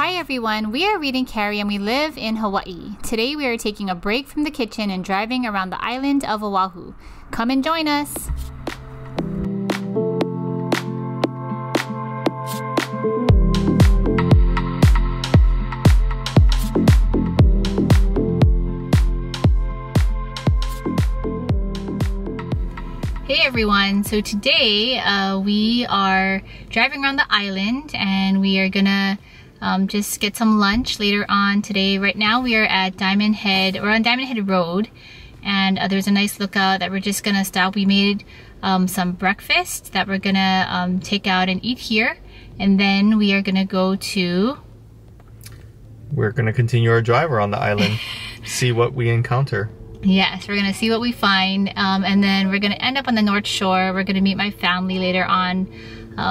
Hi everyone, we are Reid and Carrie and we live in Hawaii. Today we are taking a break from the kitchen and driving around the island of Oahu. Come and join us! Hey everyone, so today we are driving around the island and we are gonna just get some lunch later on today. Right now we are at Diamond Head, or on Diamond Head Road, and there's a nice lookout that we're just gonna stop. We made some breakfast that we're gonna take out and eat here, and then we are gonna go to... We're gonna continue our drive around the island, see what we encounter. Yes, we're gonna see what we find, and then we're gonna end up on the North Shore. We're gonna meet my family later on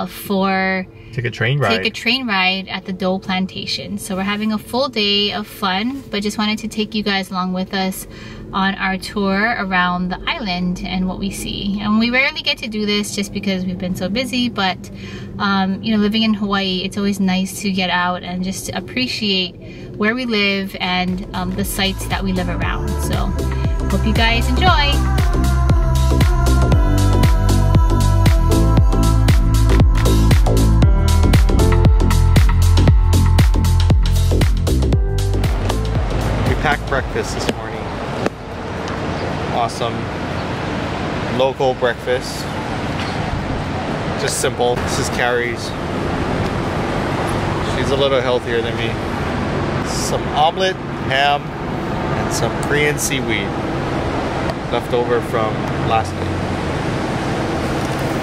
for take a train ride at the Dole Plantation. So we're having a full day of fun, but just wanted to take you guys along with us on our tour around the island and what we see. And we rarely get to do this just because we've been so busy, but you know, living in Hawaii, it's always nice to get out and just appreciate where we live and the sites that we live around. So hope you guys enjoy. Packed breakfast this morning. Awesome local breakfast. Just simple. This is Carrie's. She's a little healthier than me. Some omelet, ham, and some Korean seaweed left over from last night.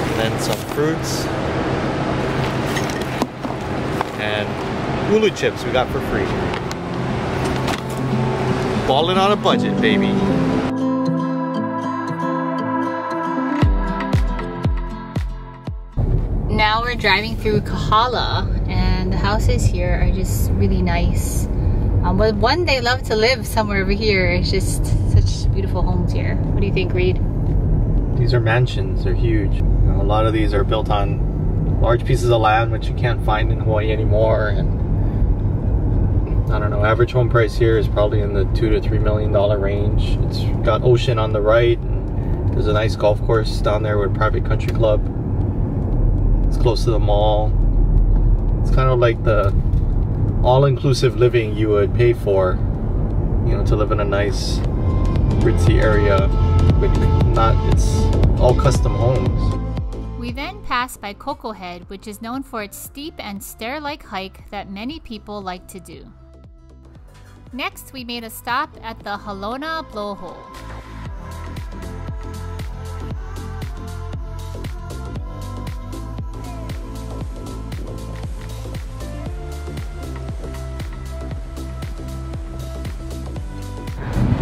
And then some fruits and ulu chips we got for free. Balling on a budget, baby. Now we're driving through Kahala, and the houses here are just really nice. But one day love to live somewhere over here. It's just such beautiful homes here. What do you think, Reid? These are mansions. They're huge. You know, a lot of these are built on large pieces of land, which you can't find in Hawaii anymore. And I don't know, average home price here is probably in the $2 to $3 million range. It's got ocean on the right, and there's a nice golf course down there with a private country club. It's close to the mall. It's kind of like the all-inclusive living you would pay for, you know, to live in a nice ritzy area, but it's all custom homes. We then passed by Coco Head, which is known for its steep and stair-like hike that many people like to do. Next, we made a stop at the Halona Blowhole.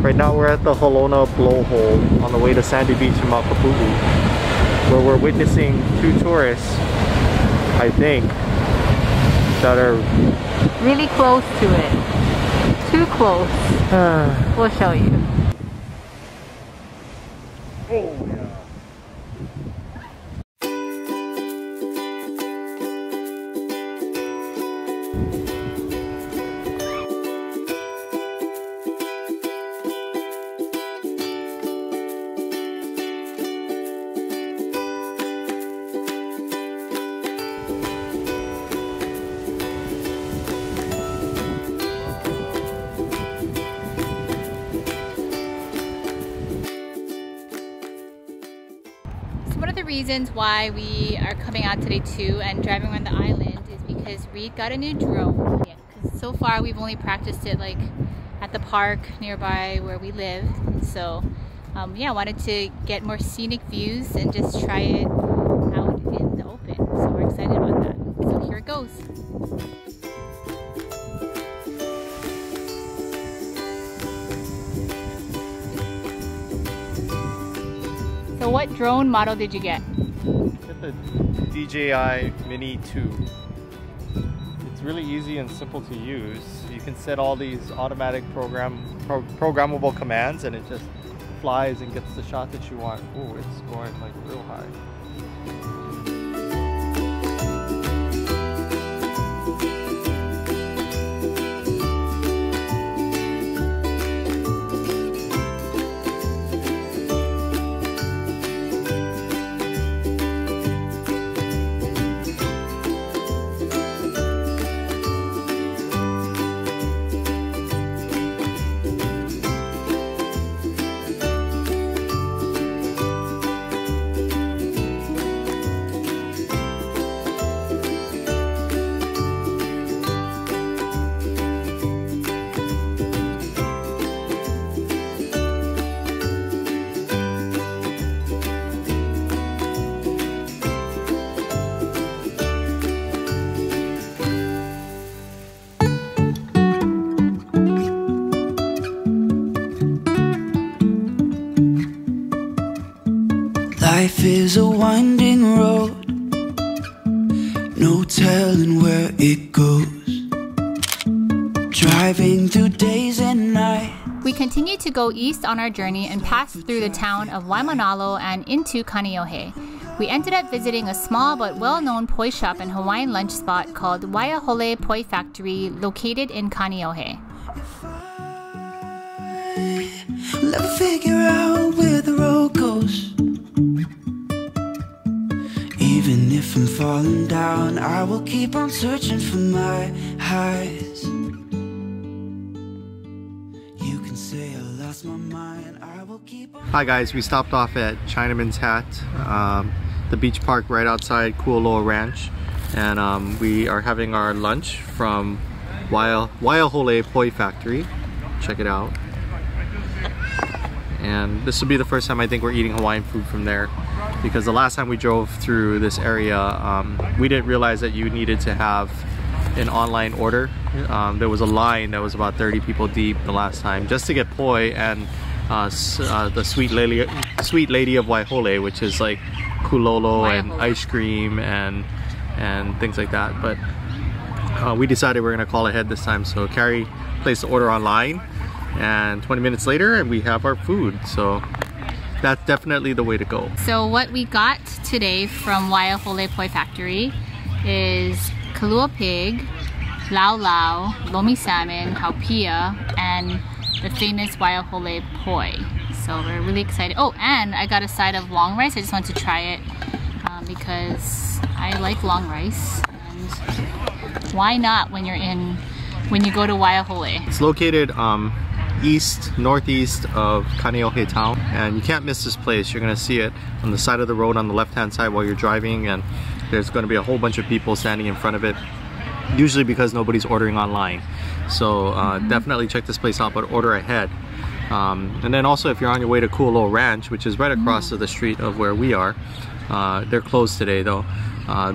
Right now we're at the Halona Blowhole on the way to Sandy Beach in Makapu'u, where we're witnessing two tourists, I think, that are really close to it. Too close. We'll show you. Oh yeah. One of the reasons why we are coming out today too and driving around the island is because Reid got a new drone. Yeah, because so far we've only practiced it like at the park nearby where we live. So yeah, I wanted to get more scenic views and just try it out in the open. So we're excited about that. So here it goes. So what drone model did you get? Get the DJI Mini 2. It's really easy and simple to use. You can set all these automatic programmable commands, and it just flies and gets the shot that you want. Oh, it's going like real high. is a winding road, no telling where it goes. Driving through days and nights. We continued to go east on our journey and passed through the town of Waimanalo and into Kaneohe. We ended up visiting a small but well-known poi shop and Hawaiian lunch spot called Waiahole Poi Factory, located in Kaneohe. I'll never figure out where the road goes. Even if I'm falling down, I will keep on searching for my highs. You can say I lost my mind, I will keep on. Hi guys, we stopped off at Chinaman's Hat, the beach park right outside Kualoa Ranch, and we are having our lunch from Waiahole Poi Factory. Check it out. And this will be the first time I think we're eating Hawaiian food from there, because the last time we drove through this area, we didn't realize that you needed to have an online order. There was a line that was about 30 people deep the last time just to get poi and the sweet lady of Waiahole, which is like kulolo and ice cream and things like that. But we decided we're gonna call ahead this time, so Carrie placed the order online, and 20 minutes later and we have our food. So that's definitely the way to go. So what we got today from Waiahole Poi Factory is kalua pig, lau lau, lomi salmon, haupia, and the famous Waiahole poi. So we're really excited. Oh, and I got a side of long rice. I just wanted to try it because I like long rice, and why not when you go to Waiahole? It's located northeast of Kaneohe town, and you can't miss this place. You're gonna see it on the side of the road on the left hand side while you're driving, and there's going to be a whole bunch of people standing in front of it, usually because nobody's ordering online. So definitely check this place out, but order ahead. And then also, if you're on your way to Kualoa Ranch, which is right across the street of where we are, they're closed today though.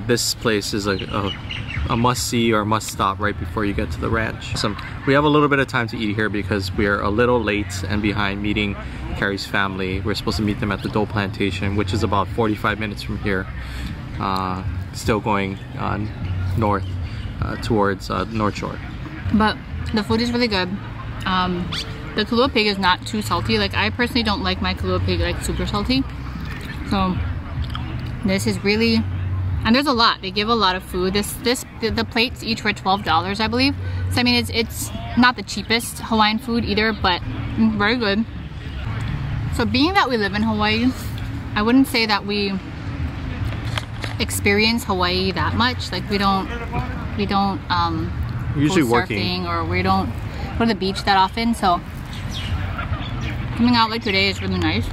This place is a must-see or must-stop right before you get to the ranch. So we have a little bit of time to eat here because we're a little late and behind meeting Carrie's family. We're supposed to meet them at the Dole Plantation, which is about 45 minutes from here. Still going north towards North Shore. But the food is really good. The kalua pig is not too salty. Like, I personally don't like my kalua pig like super salty. So this is really, and there's a lot. They give a lot of food. The plates each were $12, I believe. So I mean, it's not the cheapest Hawaiian food either, but very good. So being that we live in Hawaii, I wouldn't say that we experience Hawaii that much. Like we don't usually go surfing, or we don't go to the beach that often. So coming out like today is really nice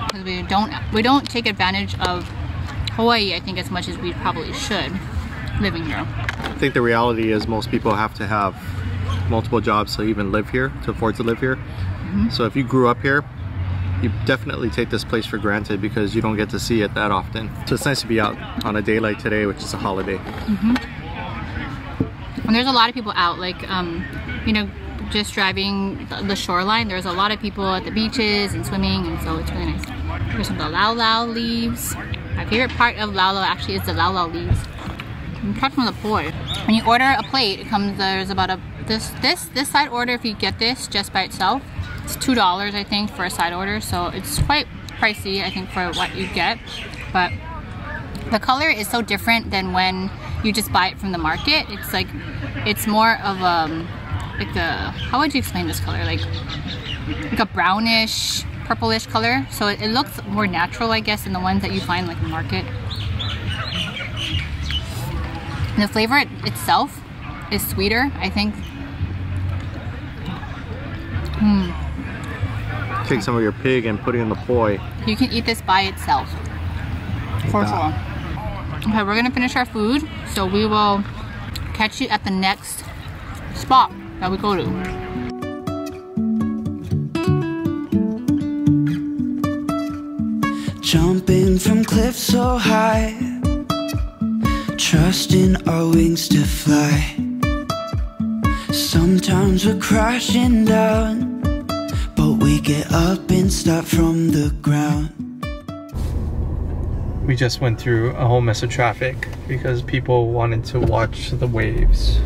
because we don't take advantage of Hawaii, I think, as much as we probably should living here. I think the reality is most people have to have multiple jobs to even live here, to afford to live here. So if you grew up here, you definitely take this place for granted because you don't get to see it that often. So it's nice to be out on a day like today, which is a holiday. And there's a lot of people out, like you know, just driving the shoreline. There's a lot of people at the beaches and swimming, and so it's really nice. There's some of the lau lau leaves. My favorite part of lau lau actually is the lau lau leaves. And apart from the poi, when you order a plate, it comes, there's about this side order. If you get this just by itself, it's $2 I think for a side order, so it's quite pricey I think for what you get. But the color is so different than when you just buy it from the market. It's like, it's more of like a, how would you explain this color? Like a brownish, purplish color. So it looks more natural, I guess, than the ones that you find like in the market. And the flavor itself is sweeter, I think. Take some of your pig and put it in the poi. You can eat this by itself, for sure. Okay, we're gonna finish our food, so we will catch you at the next spot that we go to. Jumping from cliffs so high, trusting our wings to fly. Sometimes we're crashing down, but we get up and start from the ground. we just went through a whole mess of traffic because people wanted to watch the waves.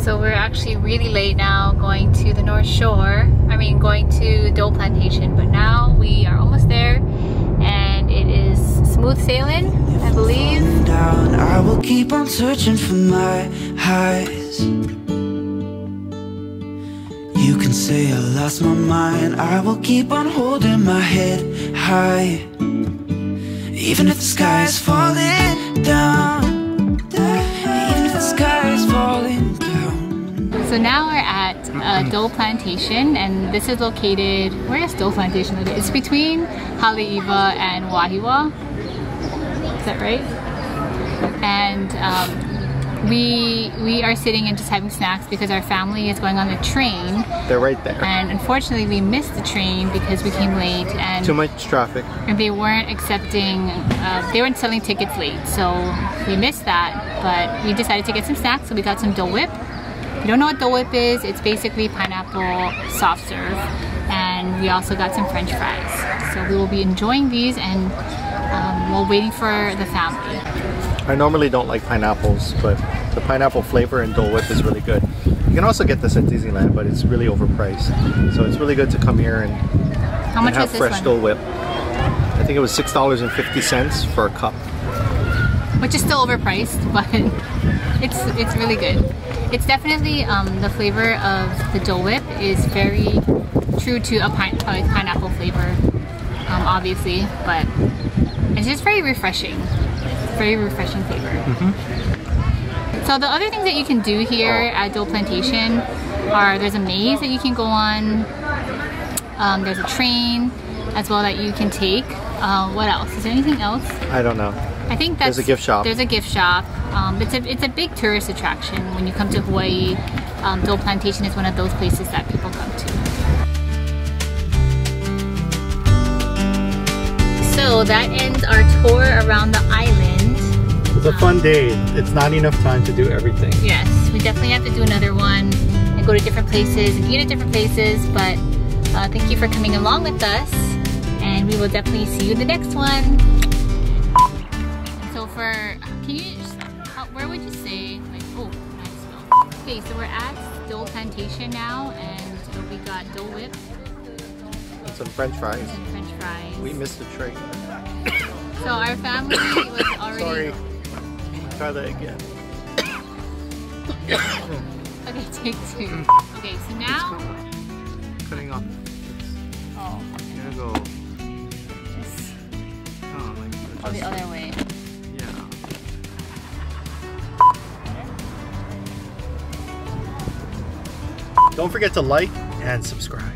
So we're actually really late now going to the North Shore. I mean, going to Dole Plantation, but now we are almost there and it is smooth sailing, I believe. Down, I will keep on searching for my highs. You can say I lost my mind, I will keep on holding my head high. Even if the sky is falling down, even if the sky is falling down. So now we're at Dole Plantation, and this is located, where is Dole Plantation located? It's between Haleiwa and Waiahole. Is that right? And we are sitting and just having snacks because our family is going on the train. They're right there. And unfortunately we missed the train because we came late and too much traffic. And they weren't accepting, they weren't selling tickets late. So we missed that, but we decided to get some snacks. So we got some Dole Whip. If you don't know what Dole Whip is, it's basically pineapple soft serve. And we also got some French fries. So we will be enjoying these and while waiting for the family. I normally don't like pineapples, but the pineapple flavor in Dole Whip is really good. You can also get this at Disneyland, but it's really overpriced. So it's really good to come here and How much have was this fresh one? Dole Whip. I think it was $6.50 for a cup. Which is still overpriced, but it's really good. It's definitely, the flavor of the Dole Whip is very true to a pineapple flavor, obviously, but it's just very refreshing. Very refreshing flavor. So the other things that you can do here at Dole Plantation are there's a maze that you can go on, there's a train as well that you can take. What else? Is there anything else? I don't know. I think that's, there's a gift shop. There's a gift shop. It's a big tourist attraction when you come to Hawaii. Dole Plantation is one of those places that people come to. So that ends our tour around the island. It was a fun day. It's not enough time to do everything. Yes, we definitely have to do another one and go to different places and eat at different places, but thank you for coming along with us, and we will definitely see you in the next one. So where would you say, like, oh, nice. Okay, so we're at Dole Plantation now, and we got Dole Whip. Some French fries. Some French fries. We missed the train. So our family was already... Sorry. Try that again. Okay, take two. Okay, so now... Cutting off. Oh. You're gonna go... Just... Oh, like... Oh, the other way. Yeah. Don't forget to like and subscribe.